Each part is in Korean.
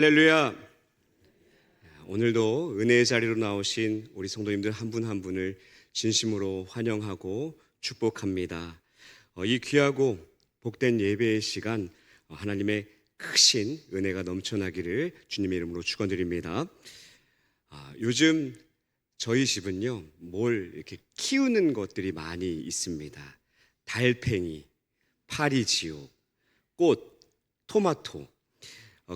할렐루야. 오늘도 은혜의 자리로 나오신 우리 성도님들 한 분 한 분을 진심으로 환영하고 축복합니다. 이 귀하고 복된 예배의 시간, 하나님의 크신 은혜가 넘쳐나기를 주님의 이름으로 축원드립니다. 요즘 저희 집은요, 뭘 이렇게 키우는 것들이 많이 있습니다. 달팽이, 파리지옥, 꽃, 토마토.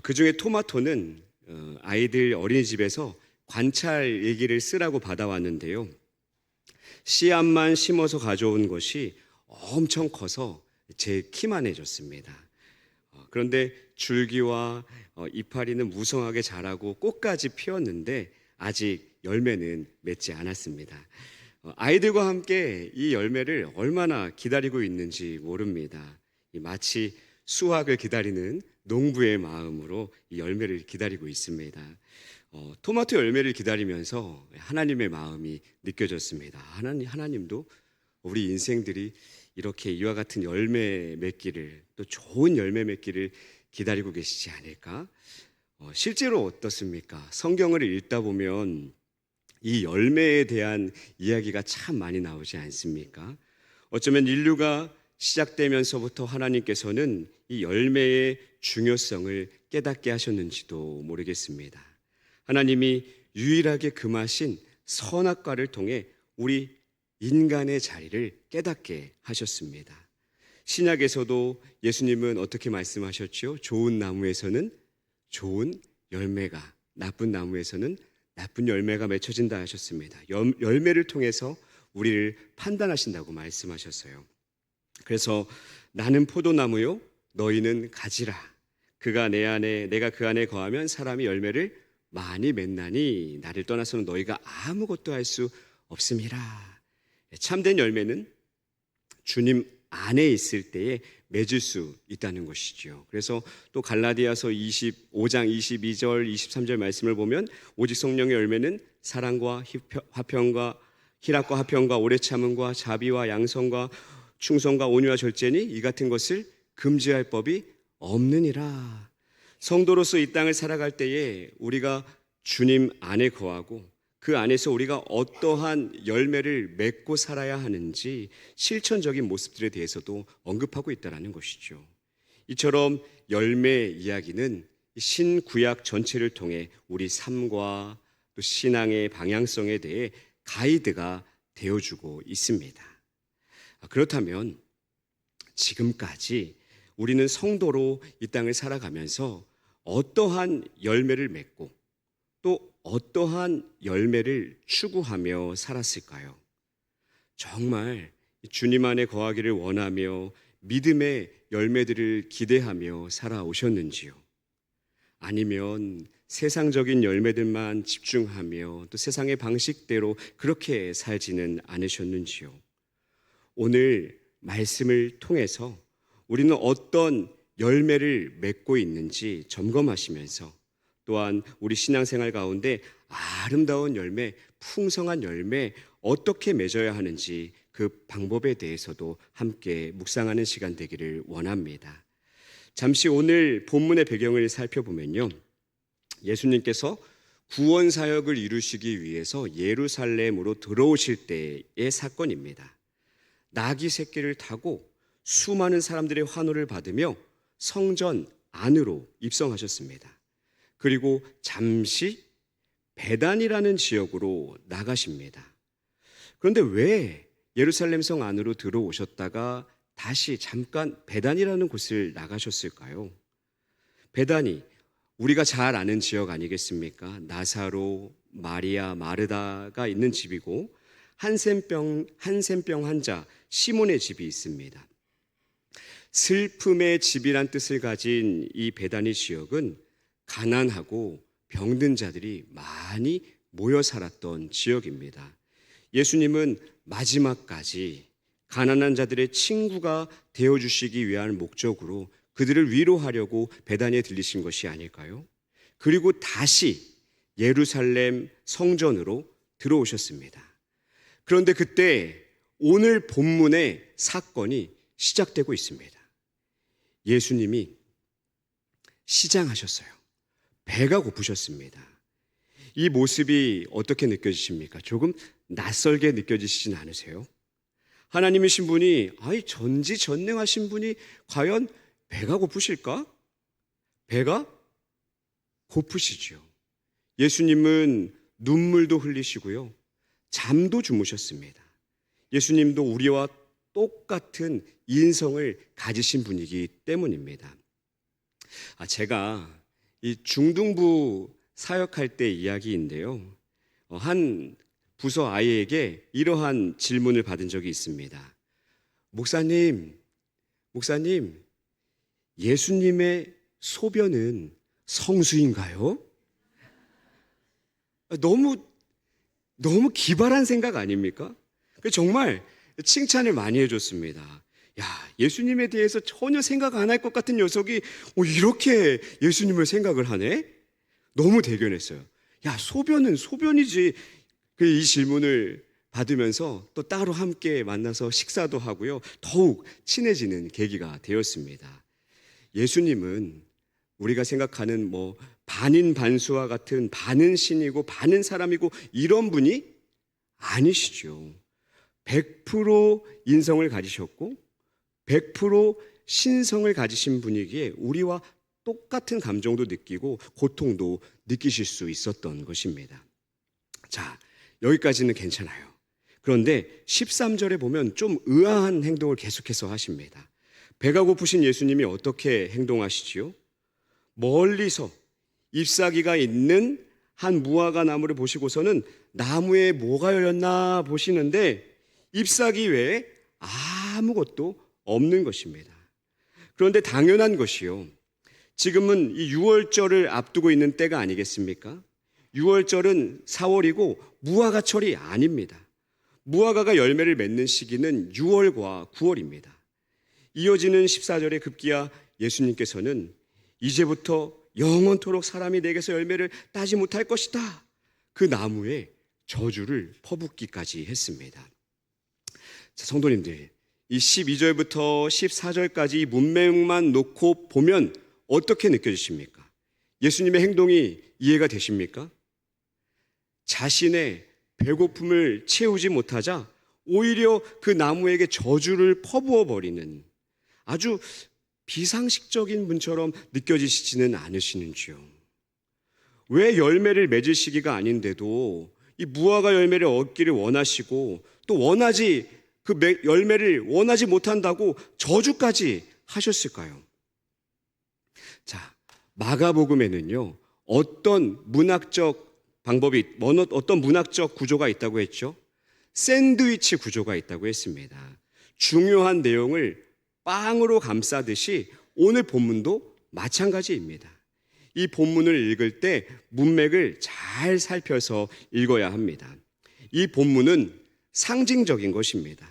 그 중에 토마토는 아이들 어린이집에서 관찰 얘기를 쓰라고 받아왔는데요. 씨앗만 심어서 가져온 것이 엄청 커서 제 키만 해줬습니다. 그런데 줄기와 이파리는 무성하게 자라고 꽃까지 피었는데 아직 열매는 맺지 않았습니다. 아이들과 함께 이 열매를 얼마나 기다리고 있는지 모릅니다. 마치 수확을 기다리는 농부의 마음으로 이 열매를 기다리고 있습니다. 토마토 열매를 기다리면서 하나님의 마음이 느껴졌습니다. 하나님도 우리 인생들이 이렇게 이와 같은 열매 맺기를, 또 좋은 열매 맺기를 기다리고 계시지 않을까? 실제로 어떻습니까? 성경을 읽다 보면 이 열매에 대한 이야기가 참 많이 나오지 않습니까? 어쩌면 인류가 시작되면서부터 하나님께서는 이 열매의 중요성을 깨닫게 하셨는지도 모르겠습니다. 하나님이 유일하게 금하신 선악과를 통해 우리 인간의 자리를 깨닫게 하셨습니다. 신약에서도 예수님은 어떻게 말씀하셨죠? 좋은 나무에서는 좋은 열매가, 나쁜 나무에서는 나쁜 열매가 맺혀진다 하셨습니다. 열매를 통해서 우리를 판단하신다고 말씀하셨어요. 그래서 나는 포도나무요, 너희는 가지라. 그가 내 안에, 내가 그 안에 거하면 사람이 열매를 많이 맺나니 나를 떠나서는 너희가 아무것도 할 수 없음이라. 참된 열매는 주님 안에 있을 때에 맺을 수 있다는 것이죠. 그래서 또 갈라디아서 25장 22절 23절 말씀을 보면 오직 성령의 열매는 사랑과 화평과 희락과 화평과 오래 참음과 자비와 양성과 충성과 온유와 절제니 이 같은 것을 금지할 법이 없느니라. 성도로서 이 땅을 살아갈 때에 우리가 주님 안에 거하고 그 안에서 우리가 어떠한 열매를 맺고 살아야 하는지 실천적인 모습들에 대해서도 언급하고 있다는 것이죠. 이처럼 열매 이야기는 신구약 전체를 통해 우리 삶과 또 신앙의 방향성에 대해 가이드가 되어주고 있습니다. 그렇다면 지금까지 우리는 성도로 이 땅을 살아가면서 어떠한 열매를 맺고 또 어떠한 열매를 추구하며 살았을까요? 정말 주님 안에 거하기를 원하며 믿음의 열매들을 기대하며 살아오셨는지요? 아니면 세상적인 열매들만 집중하며 또 세상의 방식대로 그렇게 살지는 않으셨는지요? 오늘 말씀을 통해서 우리는 어떤 열매를 맺고 있는지 점검하시면서 또한 우리 신앙생활 가운데 아름다운 열매, 풍성한 열매 어떻게 맺어야 하는지 그 방법에 대해서도 함께 묵상하는 시간 되기를 원합니다. 잠시 오늘 본문의 배경을 살펴보면요, 예수님께서 구원 사역을 이루시기 위해서 예루살렘으로 들어오실 때의 사건입니다. 나귀 새끼를 타고 수많은 사람들의 환호를 받으며 성전 안으로 입성하셨습니다. 그리고 잠시 베단이라는 지역으로 나가십니다. 그런데 왜 예루살렘 성 안으로 들어오셨다가 다시 잠깐 베단이라는 곳을 나가셨을까요? 베단이 우리가 잘 아는 지역 아니겠습니까? 나사로, 마리아, 마르다가 있는 집이고 한센병 환자 시몬의 집이 있습니다. 슬픔의 집이란 뜻을 가진 이 베다니 지역은 가난하고 병든 자들이 많이 모여 살았던 지역입니다. 예수님은 마지막까지 가난한 자들의 친구가 되어주시기 위한 목적으로 그들을 위로하려고 베다니에 들리신 것이 아닐까요? 그리고 다시 예루살렘 성전으로 들어오셨습니다. 그런데 그때 오늘 본문의 사건이 시작되고 있습니다. 예수님이 시장하셨어요. 배가 고프셨습니다. 이 모습이 어떻게 느껴지십니까? 조금 낯설게 느껴지시진 않으세요? 하나님이신 분이, 전지전능하신 분이 과연 배가 고프실까? 배가 고프시죠. 예수님은 눈물도 흘리시고요, 잠도 주무셨습니다. 예수님도 우리와 똑같은 인성을 가지신 분이기 때문입니다. 제가 이 중등부 사역할 때 이야기인데요, 한 부서 아이에게 이러한 질문을 받은 적이 있습니다. 목사님, 예수님의 소변은 성수인가요? 너무 기발한 생각 아닙니까? 정말 칭찬을 많이 해줬습니다. 예수님에 대해서 전혀 생각 안 할 것 같은 녀석이 이렇게 예수님을 생각을 하네? 너무 대견했어요. 소변은 소변이지. 이 질문을 받으면서 또 따로 함께 만나서 식사도 하고요, 더욱 친해지는 계기가 되었습니다. 예수님은 우리가 생각하는 반인반수와 같은 반은 신이고 반은 사람이고 이런 분이 아니시죠. 100% 인성을 가지셨고 100% 신성을 가지신 분이기에 우리와 똑같은 감정도 느끼고 고통도 느끼실 수 있었던 것입니다. 자, 여기까지는 괜찮아요. 그런데 13절에 보면 좀 의아한 행동을 계속해서 하십니다. 배가 고프신 예수님이 어떻게 행동하시지요? 멀리서 잎사귀가 있는 한 무화과 나무를 보시고서는 나무에 뭐가 열렸나 보시는데 잎사귀 외에 아무것도 없는 것입니다. 그런데 당연한 것이요, 지금은 이 6월절을 앞두고 있는 때가 아니겠습니까? 6월절은 4월이고 무화과철이 아닙니다. 무화과가 열매를 맺는 시기는 6월과 9월입니다. 이어지는 14절에 급기야 예수님께서는 이제부터 영원토록 사람이 내게서 열매를 따지 못할 것이다, 그 나무에 저주를 퍼붓기까지 했습니다. 자, 성도님들, 이 12절부터 14절까지 이 문맥만 놓고 보면 어떻게 느껴지십니까? 예수님의 행동이 이해가 되십니까? 자신의 배고픔을 채우지 못하자 오히려 그 나무에게 저주를 퍼부어 버리는 아주 비상식적인 분처럼 느껴지시지는 않으시는지요? 왜 열매를 맺을 시기가 아닌데도 이 무화과 열매를 얻기를 원하시고 또 열매를 원하지 못한다고 저주까지 하셨을까요? 자, 마가복음에는요, 어떤 문학적 구조가 있다고 했죠? 샌드위치 구조가 있다고 했습니다. 중요한 내용을 빵으로 감싸듯이 오늘 본문도 마찬가지입니다. 이 본문을 읽을 때 문맥을 잘 살펴서 읽어야 합니다. 이 본문은 상징적인 것입니다.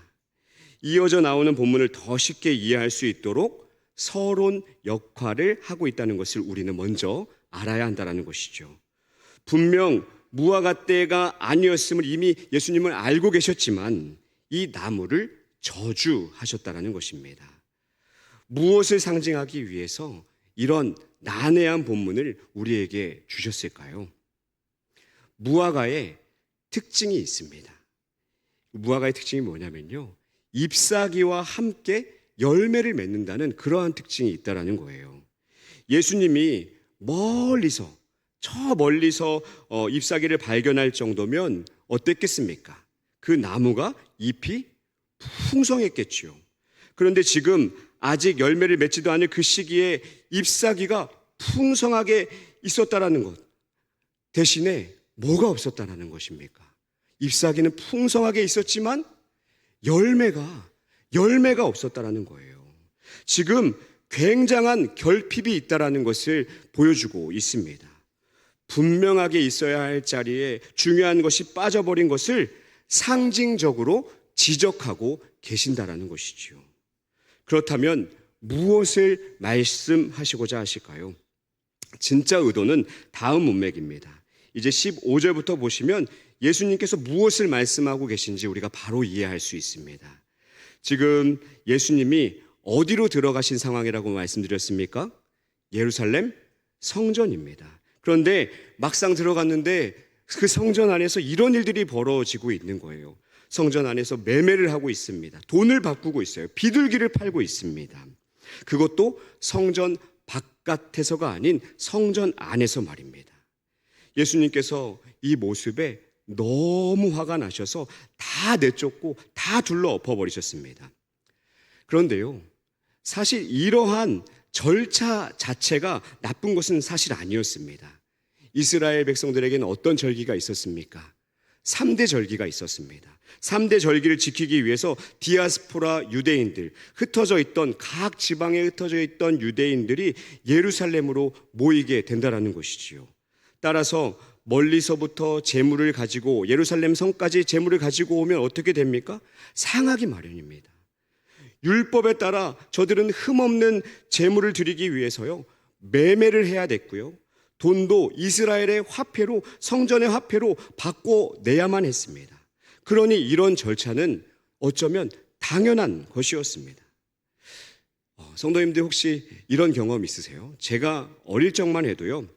이어져 나오는 본문을 더 쉽게 이해할 수 있도록 서론 역할을 하고 있다는 것을 우리는 먼저 알아야 한다는 것이죠. 분명 무화과 때가 아니었음을 이미 예수님은 알고 계셨지만 이 나무를 저주하셨다는 것입니다. 무엇을 상징하기 위해서 이런 난해한 본문을 우리에게 주셨을까요? 무화과의 특징이 있습니다. 무화과의 특징이 뭐냐면요, 잎사귀와 함께 열매를 맺는다는 그러한 특징이 있다는 거예요. 예수님이 저 멀리서 잎사귀를 발견할 정도면 어땠겠습니까? 그 나무가 잎이 풍성했겠지요. 그런데 지금 아직 열매를 맺지도 않을 그 시기에 잎사귀가 풍성하게 있었다라는 것 대신에 뭐가 없었다라는 것입니까? 잎사귀는 풍성하게 있었지만 열매가 없었다라는 거예요. 지금 굉장한 결핍이 있다라는 것을 보여주고 있습니다. 분명하게 있어야 할 자리에 중요한 것이 빠져버린 것을 상징적으로 지적하고 계신다라는 것이지요. 그렇다면 무엇을 말씀하시고자 하실까요? 진짜 의도는 다음 문맥입니다. 이제 15절부터 보시면 예수님께서 무엇을 말씀하고 계신지 우리가 바로 이해할 수 있습니다. 지금 예수님이 어디로 들어가신 상황이라고 말씀드렸습니까? 예루살렘 성전입니다. 그런데 막상 들어갔는데 그 성전 안에서 이런 일들이 벌어지고 있는 거예요. 성전 안에서 매매를 하고 있습니다. 돈을 바꾸고 있어요. 비둘기를 팔고 있습니다. 그것도 성전 바깥에서가 아닌 성전 안에서 말입니다. 예수님께서 이 모습에 너무 화가 나셔서 다 내쫓고 다 둘러 엎어버리셨습니다. 그런데요, 사실 이러한 절차 자체가 나쁜 것은 사실 아니었습니다. 이스라엘 백성들에게는 어떤 절기가 있었습니까? 3대 절기가 있었습니다. 3대 절기를 지키기 위해서 디아스포라 유대인들, 흩어져 있던 각 지방에 흩어져 있던 유대인들이 예루살렘으로 모이게 된다라는 것이지요. 따라서 멀리서부터 재물을 가지고 예루살렘 성까지 재물을 가지고 오면 어떻게 됩니까? 상하기 마련입니다. 율법에 따라 저들은 흠없는 재물을 드리기 위해서요, 매매를 해야 됐고요, 돈도 이스라엘의 화폐로, 성전의 화폐로 바꿔내야만 했습니다. 그러니 이런 절차는 어쩌면 당연한 것이었습니다. 성도님들 혹시 이런 경험 있으세요? 제가 어릴 적만 해도요,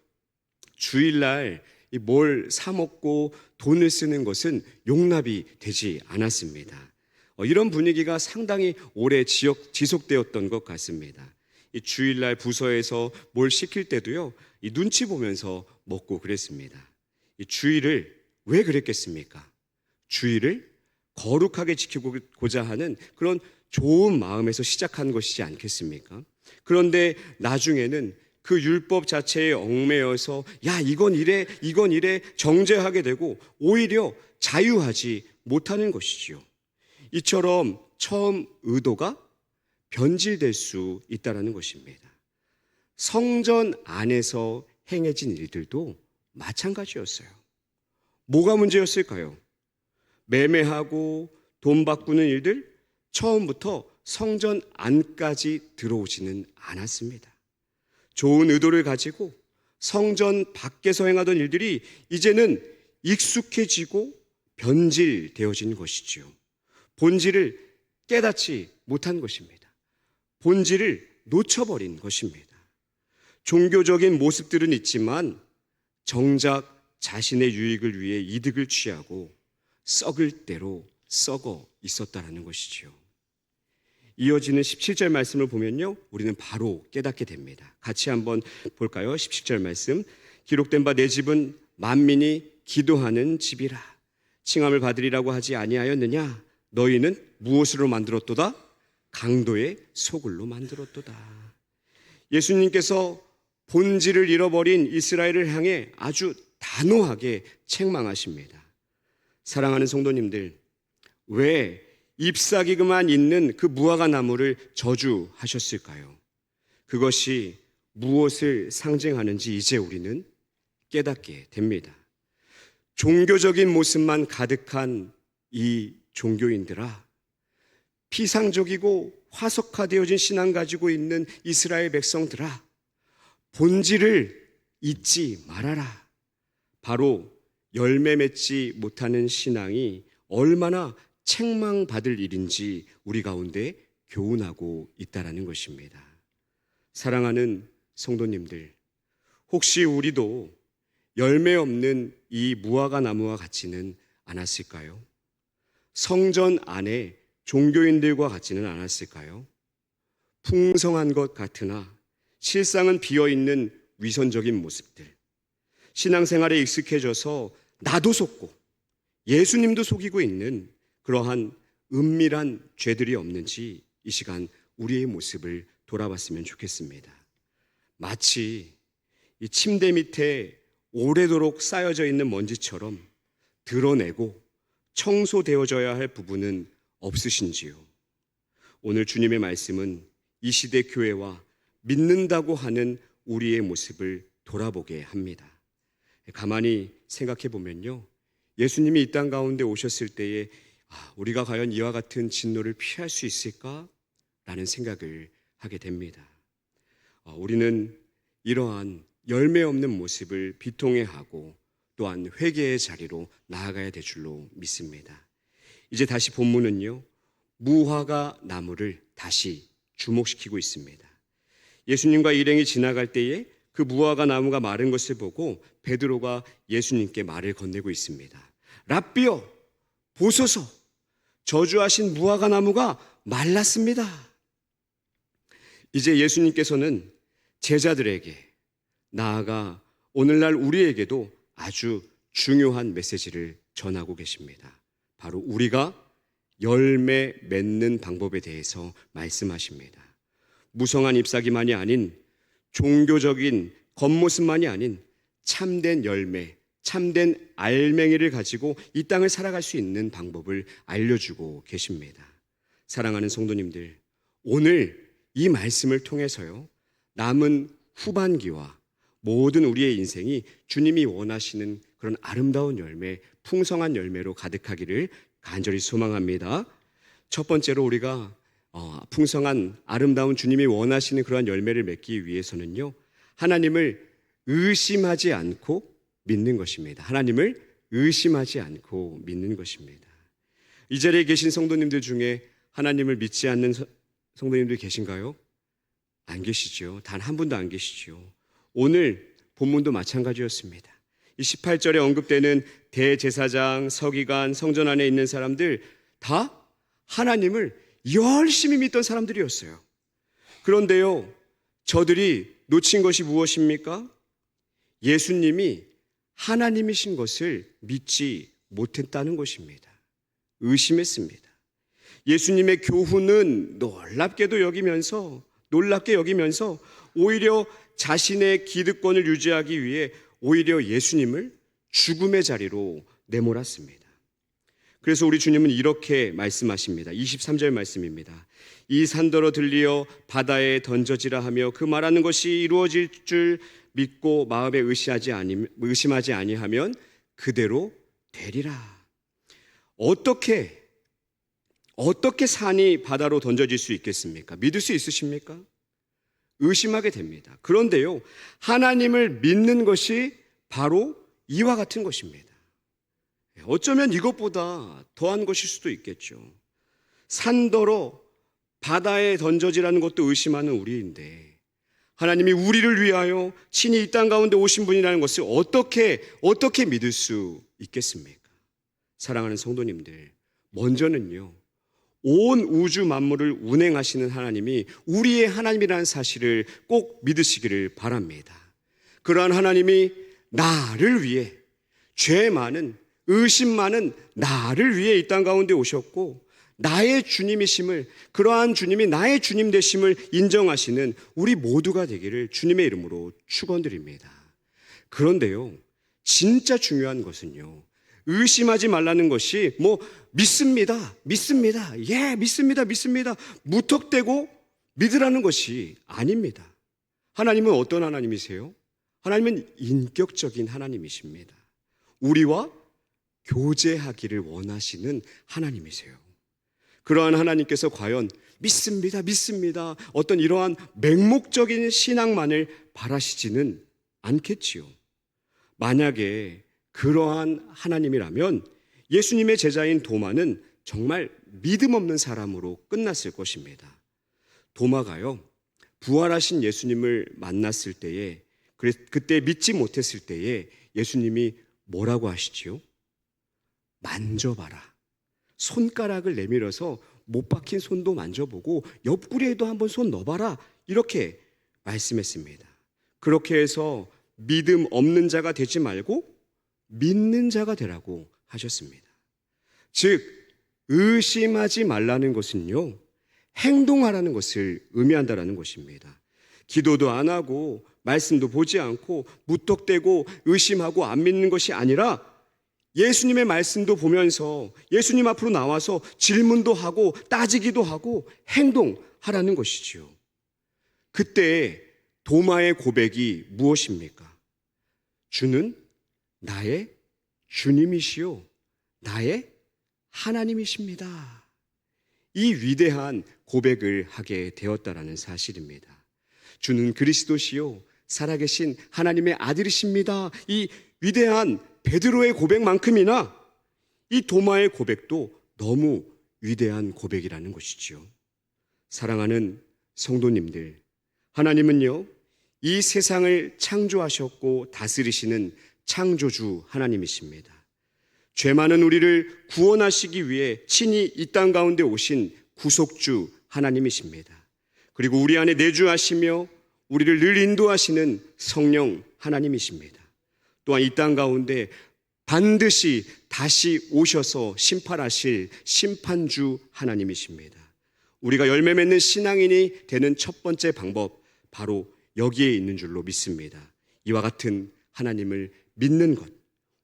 주일날 뭘 사 먹고 돈을 쓰는 것은 용납이 되지 않았습니다. 이런 분위기가 상당히 오래 지속되었던 것 같습니다. 이 주일날 부서에서 뭘 시킬 때도요, 이 눈치 보면서 먹고 그랬습니다. 이 주일을 왜 그랬겠습니까? 주일을 거룩하게 지키고자 하는 그런 좋은 마음에서 시작한 것이지 않겠습니까? 그런데 나중에는 그 율법 자체에 얽매여서 이건 이래 정죄하게 되고 오히려 자유하지 못하는 것이지요. 이처럼 처음 의도가 변질될 수 있다는 것입니다. 성전 안에서 행해진 일들도 마찬가지였어요. 뭐가 문제였을까요? 매매하고 돈 바꾸는 일들, 처음부터 성전 안까지 들어오지는 않았습니다. 좋은 의도를 가지고 성전 밖에서 행하던 일들이 이제는 익숙해지고 변질되어진 것이지요. 본질을 깨닫지 못한 것입니다. 본질을 놓쳐버린 것입니다. 종교적인 모습들은 있지만 정작 자신의 유익을 위해 이득을 취하고 썩을 대로 썩어 있었다는 것이지요. 이어지는 17절 말씀을 보면요, 우리는 바로 깨닫게 됩니다. 같이 한번 볼까요? 17절 말씀. 기록된 바 내 집은 만민이 기도하는 집이라. 칭함을 받으리라고 하지 아니하였느냐? 너희는 무엇으로 만들었도다? 강도의 소굴로 만들었도다. 예수님께서 본질을 잃어버린 이스라엘을 향해 아주 단호하게 책망하십니다. 사랑하는 성도님들, 왜 잎사귀만 있는 그 무화과 나무를 저주하셨을까요? 그것이 무엇을 상징하는지 이제 우리는 깨닫게 됩니다. 종교적인 모습만 가득한 이 종교인들아, 피상적이고 화석화되어진 신앙 가지고 있는 이스라엘 백성들아, 본질을 잊지 말아라. 바로 열매 맺지 못하는 신앙이 얼마나 책망받을 일인지 우리 가운데 교훈하고 있다는 것입니다. 사랑하는 성도님들, 혹시 우리도 열매 없는 이 무화과 나무와 같지는 않았을까요? 성전 안에 종교인들과 같지는 않았을까요? 풍성한 것 같으나 실상은 비어있는 위선적인 모습들, 신앙생활에 익숙해져서 나도 속고 예수님도 속이고 있는 그러한 은밀한 죄들이 없는지 이 시간 우리의 모습을 돌아봤으면 좋겠습니다. 마치 이 침대 밑에 오래도록 쌓여져 있는 먼지처럼 드러내고 청소되어져야 할 부분은 없으신지요? 오늘 주님의 말씀은 이 시대 교회와 믿는다고 하는 우리의 모습을 돌아보게 합니다. 가만히 생각해 보면요, 예수님이 이 땅 가운데 오셨을 때에 우리가 과연 이와 같은 진노를 피할 수 있을까? 라는 생각을 하게 됩니다. 우리는 이러한 열매 없는 모습을 비통해하고 또한 회개의 자리로 나아가야 될 줄로 믿습니다. 이제 다시 본문은요, 무화과 나무를 다시 주목시키고 있습니다. 예수님과 일행이 지나갈 때에 그 무화과 나무가 마른 것을 보고 베드로가 예수님께 말을 건네고 있습니다. 랍비여, 보소서, 저주하신 무화과 나무가 말랐습니다. 이제 예수님께서는 제자들에게, 나아가 오늘날 우리에게도 아주 중요한 메시지를 전하고 계십니다. 바로 우리가 열매 맺는 방법에 대해서 말씀하십니다. 무성한 잎사귀만이 아닌, 종교적인 겉모습만이 아닌 참된 열매, 참된 알맹이를 가지고 이 땅을 살아갈 수 있는 방법을 알려주고 계십니다. 사랑하는 성도님들, 오늘 이 말씀을 통해서요, 남은 후반기와 모든 우리의 인생이 주님이 원하시는 그런 아름다운 열매, 풍성한 열매로 가득하기를 간절히 소망합니다. 첫 번째로 우리가 풍성한 아름다운 주님이 원하시는 그러한 열매를 맺기 위해서는요, 하나님을 의심하지 않고 믿는 것입니다. 하나님을 의심하지 않고 믿는 것입니다. 이 자리에 계신 성도님들 중에 하나님을 믿지 않는 성도님들 계신가요? 안 계시죠. 단 한 분도 안 계시죠. 오늘 본문도 마찬가지였습니다. 이 18절에 언급되는 대제사장, 서기관, 성전 안에 있는 사람들 다 하나님을 열심히 믿던 사람들이었어요. 그런데요, 저들이 놓친 것이 무엇입니까? 예수님이 하나님이신 것을 믿지 못했다는 것입니다. 의심했습니다. 예수님의 교훈은 놀랍게 여기면서 오히려 자신의 기득권을 유지하기 위해 오히려 예수님을 죽음의 자리로 내몰았습니다. 그래서 우리 주님은 이렇게 말씀하십니다. 23절 말씀입니다. 이 산더러 들리어 바다에 던져지라 하며 그 말하는 것이 이루어질 줄 믿고 마음에 의심하지 아니하면 그대로 되리라. 어떻게 산이 바다로 던져질 수 있겠습니까? 믿을 수 있으십니까? 의심하게 됩니다. 그런데요, 하나님을 믿는 것이 바로 이와 같은 것입니다. 어쩌면 이것보다 더한 것일 수도 있겠죠. 산더러 바다에 던져지라는 것도 의심하는 우리인데, 하나님이 우리를 위하여 친히 이 땅 가운데 오신 분이라는 것을 어떻게 믿을 수 있겠습니까? 사랑하는 성도님들, 먼저는요, 온 우주 만물을 운행하시는 하나님이 우리의 하나님이라는 사실을 꼭 믿으시기를 바랍니다. 그러한 하나님이 나를 위해, 죄 많은, 의심 많은 나를 위해 이 땅 가운데 오셨고, 나의 주님이심을, 그러한 주님이 나의 주님 되심을 인정하시는 우리 모두가 되기를 주님의 이름으로 축원드립니다. 그런데요, 진짜 중요한 것은요, 의심하지 말라는 것이 믿습니다. 예, 믿습니다. 무턱대고 믿으라는 것이 아닙니다. 하나님은 어떤 하나님이세요? 하나님은 인격적인 하나님이십니다. 우리와 교제하기를 원하시는 하나님이세요. 그러한 하나님께서 과연 믿습니다. 어떤 이러한 맹목적인 신앙만을 바라시지는 않겠지요. 만약에 그러한 하나님이라면 예수님의 제자인 도마는 정말 믿음 없는 사람으로 끝났을 것입니다. 도마가요, 부활하신 예수님을 만났을 때에, 그때 믿지 못했을 때에 예수님이 뭐라고 하시지요? 만져봐라. 손가락을 내밀어서 못 박힌 손도 만져보고 옆구리에도 한번 손 넣어봐라. 이렇게 말씀했습니다. 그렇게 해서 믿음 없는 자가 되지 말고 믿는 자가 되라고 하셨습니다. 즉, 의심하지 말라는 것은요, 행동하라는 것을 의미한다라는 것입니다. 기도도 안 하고 말씀도 보지 않고 무턱대고 의심하고 안 믿는 것이 아니라 예수님의 말씀도 보면서 예수님 앞으로 나와서 질문도 하고 따지기도 하고 행동하라는 것이지요. 그때 도마의 고백이 무엇입니까? 주는 나의 주님이시요 나의 하나님이십니다. 이 위대한 고백을 하게 되었다라는 사실입니다. 주는 그리스도시요 살아계신 하나님의 아들이십니다. 이 위대한 베드로의 고백만큼이나 이 도마의 고백도 너무 위대한 고백이라는 것이지요. 사랑하는 성도님들, 하나님은요, 이 세상을 창조하셨고 다스리시는 창조주 하나님이십니다. 죄 많은 우리를 구원하시기 위해 친히 이 땅 가운데 오신 구속주 하나님이십니다. 그리고 우리 안에 내주하시며 우리를 늘 인도하시는 성령 하나님이십니다. 또한 이 땅 가운데 반드시 다시 오셔서 심판하실 심판주 하나님이십니다. 우리가 열매 맺는 신앙인이 되는 첫 번째 방법, 바로 여기에 있는 줄로 믿습니다. 이와 같은 하나님을 믿는 것,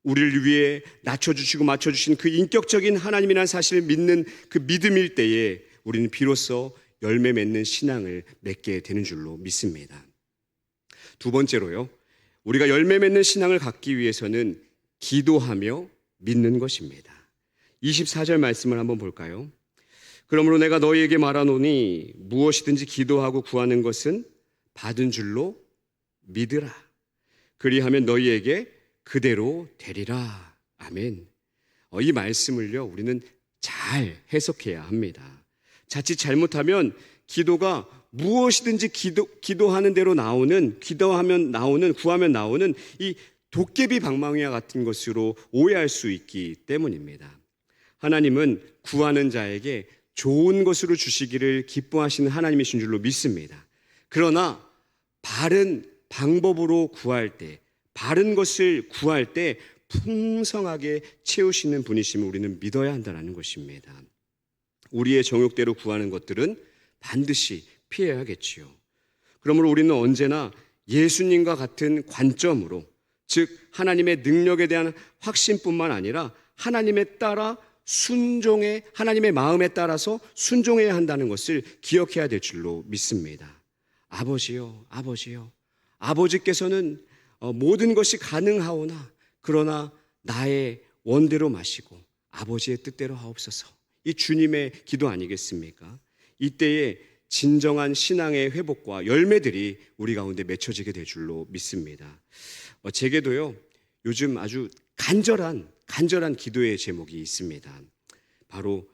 우리를 위해 낮춰주시고 맞춰주신 그 인격적인 하나님이라는 사실을 믿는 그 믿음일 때에 우리는 비로소 열매 맺는 신앙을 맺게 되는 줄로 믿습니다. 두 번째로요, 우리가 열매 맺는 신앙을 갖기 위해서는 기도하며 믿는 것입니다. 24절 말씀을 한번 볼까요? 그러므로 내가 너희에게 말하노니 무엇이든지 기도하고 구하는 것은 받은 줄로 믿으라. 그리하면 너희에게 그대로 되리라. 아멘. 이 말씀을요, 우리는 잘 해석해야 합니다. 자칫 잘못하면 기도가 무엇이든지 기도하는 대로 나오는, 기도하면 나오는, 구하면 나오는 이 도깨비 방망이와 같은 것으로 오해할 수 있기 때문입니다. 하나님은 구하는 자에게 좋은 것으로 주시기를 기뻐하시는 하나님이신 줄로 믿습니다. 그러나 바른 방법으로 구할 때, 바른 것을 구할 때 풍성하게 채우시는 분이심을 우리는 믿어야 한다는 것입니다. 우리의 정욕대로 구하는 것들은 반드시 피해야겠지요. 그러므로 우리는 언제나 예수님과 같은 관점으로, 즉 하나님의 능력에 대한 확신뿐만 아니라 하나님에 따라 하나님의 마음에 따라서 순종해야 한다는 것을 기억해야 될 줄로 믿습니다. 아버지요, 아버지요. 아버지께서는 모든 것이 가능하오나 그러나 나의 원대로 마시고 아버지의 뜻대로 하옵소서. 이 주님의 기도 아니겠습니까? 이때에 진정한 신앙의 회복과 열매들이 우리 가운데 맺혀지게 될 줄로 믿습니다. 제게도요, 요즘 아주 간절한 기도의 제목이 있습니다. 바로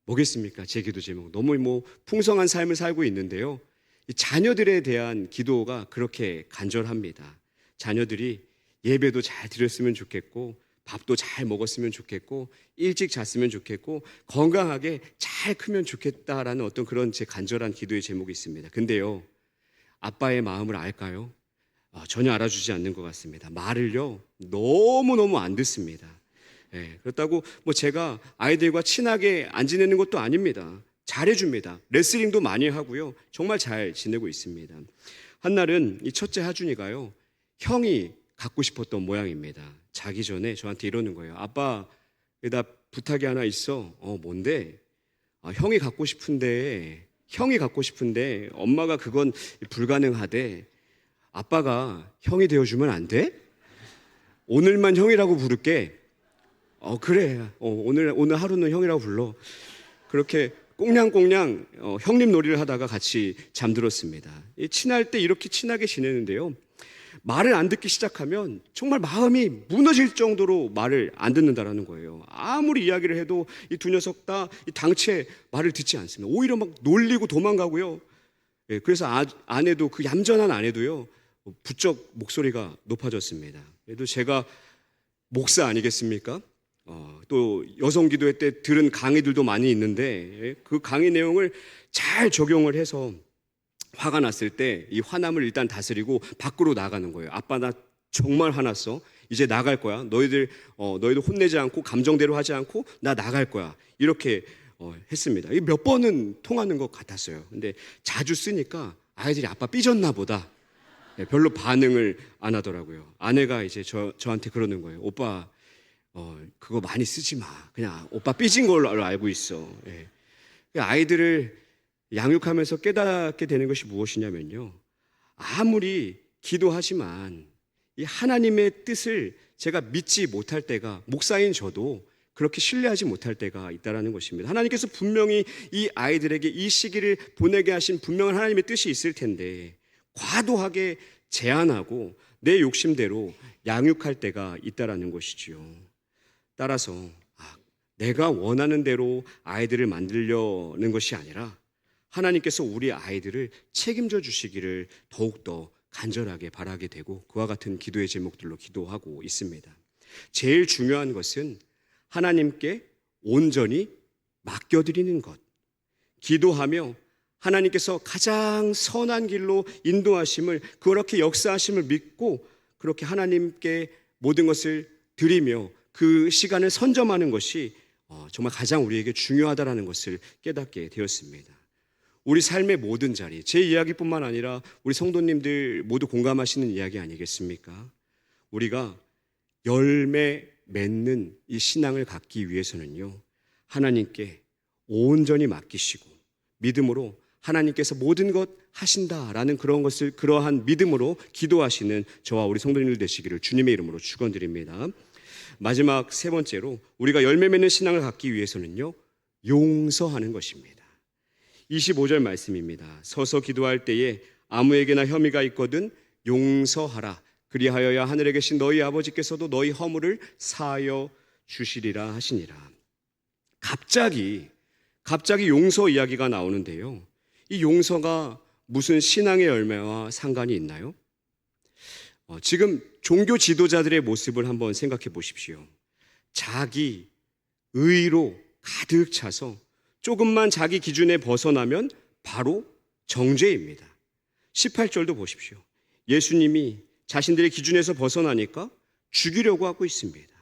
뭐겠습니까? 제 기도 제목. 너무 풍성한 삶을 살고 있는데요, 이 자녀들에 대한 기도가 그렇게 간절합니다. 자녀들이 예배도 잘 드렸으면 좋겠고, 밥도 잘 먹었으면 좋겠고, 일찍 잤으면 좋겠고, 건강하게 잘 크면 좋겠다라는 어떤 그런 제 간절한 기도의 제목이 있습니다. 근데요, 아빠의 마음을 알까요? 전혀 알아주지 않는 것 같습니다. 말을요, 너무너무 안 듣습니다. 그렇다고 제가 아이들과 친하게 안 지내는 것도 아닙니다. 잘해줍니다. 레슬링도 많이 하고요, 정말 잘 지내고 있습니다. 한날은 이 첫째 하준이가요, 형이 갖고 싶었던 모양입니다. 자기 전에 저한테 이러는 거예요. 아빠, 나 부탁이 하나 있어. 뭔데? 형이 갖고 싶은데 엄마가 그건 불가능하대. 아빠가 형이 되어주면 안 돼? 오늘만 형이라고 부를게. 그래. 오늘 하루는 형이라고 불러. 그렇게 꽁냥꽁냥 형님 놀이를 하다가 같이 잠들었습니다. 친할 때 이렇게 친하게 지내는데요, 말을 안 듣기 시작하면 정말 마음이 무너질 정도로 말을 안 듣는다라는 거예요. 아무리 이야기를 해도 이 두 녀석 다 당최 말을 듣지 않습니다. 오히려 막 놀리고 도망가고요. 그래서 아내도, 그 얌전한 아내도요, 부쩍 목소리가 높아졌습니다. 그래도 제가 목사 아니겠습니까? 또 여성 기도회 때 들은 강의들도 많이 있는데 그 강의 내용을 잘 적용을 해서 화가 났을 때 이 화남을 일단 다스리고 밖으로 나가는 거예요. 아빠, 나 정말 화났어. 이제 나갈 거야. 너희들 혼내지 않고 감정대로 하지 않고 나 나갈 거야. 이렇게 했습니다. 몇 번은 통하는 것 같았어요. 근데 자주 쓰니까 아이들이 아빠 삐졌나 보다, 별로 반응을 안 하더라고요. 아내가 이제 저한테 그러는 거예요. 오빠, 그거 많이 쓰지 마. 그냥 오빠 삐진 걸로 알고 있어. 아이들을 양육하면서 깨닫게 되는 것이 무엇이냐면요, 아무리 기도하지만 이 하나님의 뜻을 제가 믿지 못할 때가, 목사인 저도 그렇게 신뢰하지 못할 때가 있다는 것입니다. 하나님께서 분명히 이 아이들에게 이 시기를 보내게 하신 분명한 하나님의 뜻이 있을 텐데 과도하게 제한하고 내 욕심대로 양육할 때가 있다는 것이지요. 따라서 내가 원하는 대로 아이들을 만들려는 것이 아니라 하나님께서 우리 아이들을 책임져 주시기를 더욱더 간절하게 바라게 되고 그와 같은 기도의 제목들로 기도하고 있습니다. 제일 중요한 것은 하나님께 온전히 맡겨드리는 것. 기도하며 하나님께서 가장 선한 길로 인도하심을, 그렇게 역사하심을 믿고 그렇게 하나님께 모든 것을 드리며 그 시간을 선점하는 것이 정말 가장 우리에게 중요하다는 것을 깨닫게 되었습니다. 우리 삶의 모든 자리, 제 이야기뿐만 아니라 우리 성도님들 모두 공감하시는 이야기 아니겠습니까? 우리가 열매 맺는 이 신앙을 갖기 위해서는요, 하나님께 온전히 맡기시고 믿음으로 하나님께서 모든 것 하신다라는 그러한 믿음으로 기도하시는 저와 우리 성도님들 되시기를 주님의 이름으로 축원드립니다. 마지막 세 번째로 우리가 열매 맺는 신앙을 갖기 위해서는요, 용서하는 것입니다. 25절 말씀입니다. 서서 기도할 때에 아무에게나 혐의가 있거든 용서하라. 그리하여야 하늘에 계신 너희 아버지께서도 너희 허물을 사하여 주시리라 하시니라. 갑자기 용서 이야기가 나오는데요, 이 용서가 무슨 신앙의 열매와 상관이 있나요? 지금 종교 지도자들의 모습을 한번 생각해 보십시오. 자기 의로 가득 차서 조금만 자기 기준에 벗어나면 바로 정죄입니다. 18절도 보십시오. 예수님이 자신들의 기준에서 벗어나니까 죽이려고 하고 있습니다.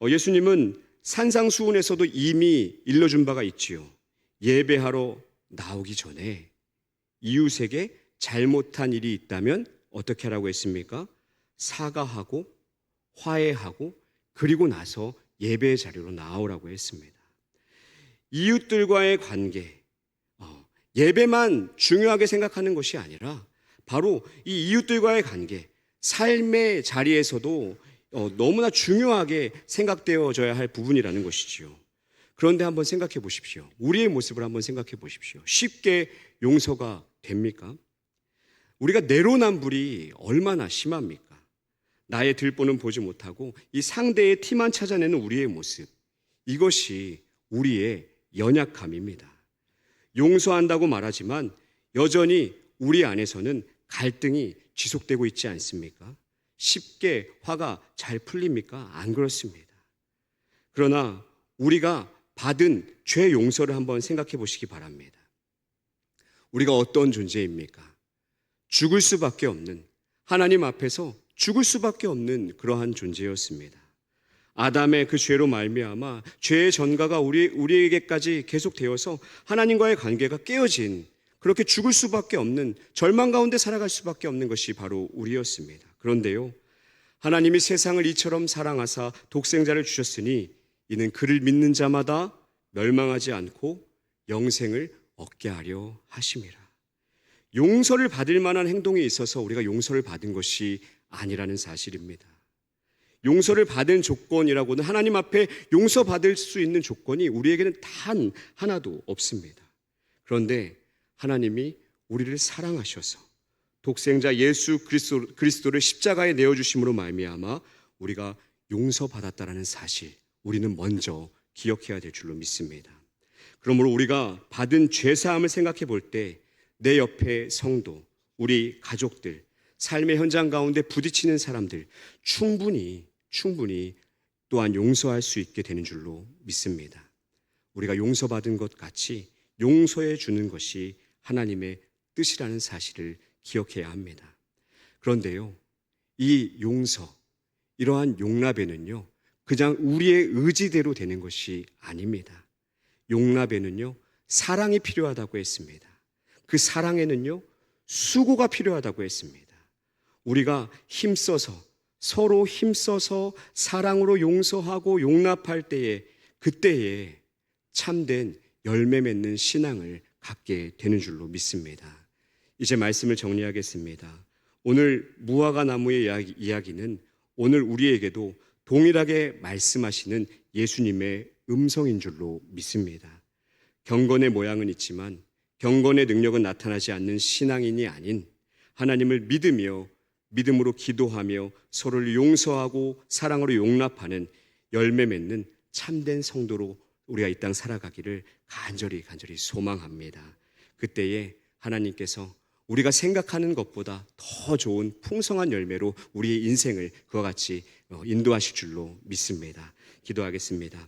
예수님은 산상수훈에서도 이미 일러준 바가 있지요. 예배하러 나오기 전에 이웃에게 잘못한 일이 있다면 어떻게 하라고 했습니까? 사과하고 화해하고 그리고 나서 예배의 자리로 나오라고 했습니다. 이웃들과의 관계, 예배만 중요하게 생각하는 것이 아니라 바로 이 이웃들과의 관계, 삶의 자리에서도 너무나 중요하게 생각되어져야 할 부분이라는 것이지요. 그런데 한번 생각해 보십시오. 우리의 모습을 한번 생각해 보십시오. 쉽게 용서가 됩니까? 우리가 내로남불이 얼마나 심합니까? 나의 들보는 보지 못하고 이 상대의 티만 찾아내는 우리의 모습, 이것이 우리의 연약함입니다. 용서한다고 말하지만 여전히 우리 안에서는 갈등이 지속되고 있지 않습니까? 쉽게 화가 잘 풀립니까? 안 그렇습니다. 그러나 우리가 받은 죄 용서를 한번 생각해 보시기 바랍니다. 우리가 어떤 존재입니까? 죽을 수밖에 없는, 하나님 앞에서 죽을 수밖에 없는 그러한 존재였습니다. 아담의 그 죄로 말미암아 죄의 전가가 우리에게까지 계속되어서 하나님과의 관계가 깨어진, 그렇게 죽을 수밖에 없는, 절망 가운데 살아갈 수밖에 없는 것이 바로 우리였습니다. 그런데요, 하나님이 세상을 이처럼 사랑하사 독생자를 주셨으니 이는 그를 믿는 자마다 멸망하지 않고 영생을 얻게 하려 하심이라. 용서를 받을 만한 행동에 있어서 우리가 용서를 받은 것이 아니라는 사실입니다. 용서를 받은 조건이라고는, 하나님 앞에 용서받을 수 있는 조건이 우리에게는 단 하나도 없습니다. 그런데 하나님이 우리를 사랑하셔서 독생자 예수 그리스도를 십자가에 내어주심으로 말미암아 우리가 용서받았다라는 사실, 우리는 먼저 기억해야 될 줄로 믿습니다. 그러므로 우리가 받은 죄사함을 생각해 볼 때 내 옆에 성도, 우리 가족들, 삶의 현장 가운데 부딪히는 사람들 충분히 또한 용서할 수 있게 되는 줄로 믿습니다. 우리가 용서받은 것 같이 용서해 주는 것이 하나님의 뜻이라는 사실을 기억해야 합니다. 그런데요, 이 용서, 이러한 용납에는요, 그냥 우리의 의지대로 되는 것이 아닙니다. 용납에는요, 사랑이 필요하다고 했습니다. 그 사랑에는요, 수고가 필요하다고 했습니다. 우리가 서로 힘써서 사랑으로 용서하고 용납할 때에, 그때에 참된 열매 맺는 신앙을 갖게 되는 줄로 믿습니다. 이제 말씀을 정리하겠습니다. 오늘 무화과 나무의 이야기는 오늘 우리에게도 동일하게 말씀하시는 예수님의 음성인 줄로 믿습니다. 경건의 모양은 있지만 경건의 능력은 나타나지 않는 신앙인이 아닌, 하나님을 믿음으로 기도하며 서로를 용서하고 사랑으로 용납하는 열매 맺는 참된 성도로 우리가 이 땅 살아가기를 간절히 소망합니다. 그때에 하나님께서 우리가 생각하는 것보다 더 좋은 풍성한 열매로 우리의 인생을 그와 같이 인도하실 줄로 믿습니다. 기도하겠습니다.